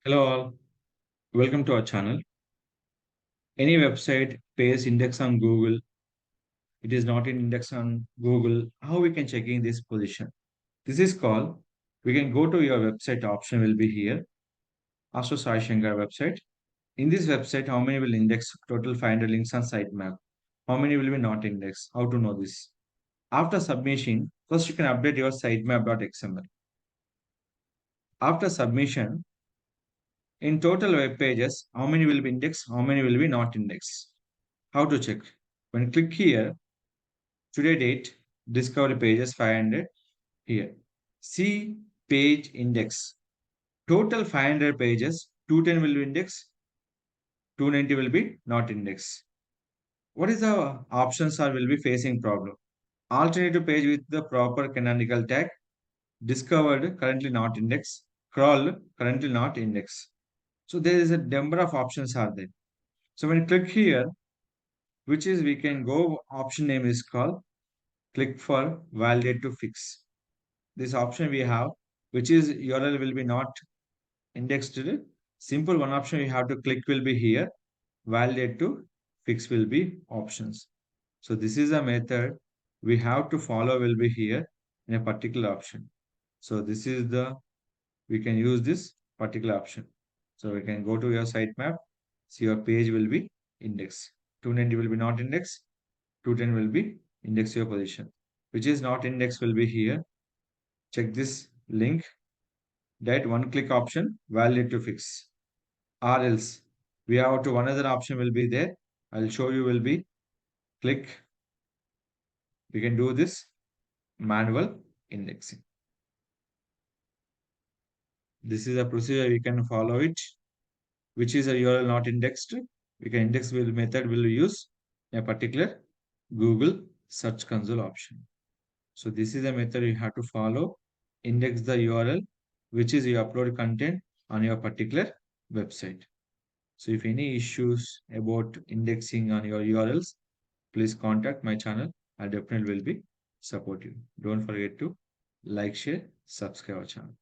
Hello all, welcome to our channel. Any website pays index on Google, it is not in index on Google. How we can check in this position? This is called, we can go to your website option will be here, Astro Sai Shankar website. In this website, how many will index total 500 links on sitemap? How many will be not indexed? How to know this? After submission, first you can update your sitemap.xml. After submission, in total web pages, how many will be indexed? How many will be not indexed? How to check? When click here, today date, discovery pages 500 here. See page index. Total 500 pages, 210 will be indexed, 290 will be not indexed. What is the options are will be facing problem? Alternative page with the proper canonical tag, discovered currently not indexed, crawl currently not indexed. So there is a number of options are there. So when you click here, which is we can go option name is called click for validate to fix. This option we have, which is URL will be not indexed. Simple one option you have to click will be here. Validate to fix will be options. So this is a method we have to follow will be here in a particular option. So this is the, we can use this particular option. So we can go to your sitemap. See your page will be indexed. 290 will be not indexed. 210 will be index your position. Which is not indexed will be here. Check this link, that one click option valid to fix, or else we have to one other option will be there. I'll show you will be click. We can do this manual indexing. This is a procedure we can follow it, which is a URL not indexed. We can index will method will use a particular Google search console option. So this is a method you have to follow. Index the URL, which is you upload content on your particular website. So if any issues about indexing on your URLs, please contact my channel. I definitely will be support you. Don't forget to like, share, subscribe our channel.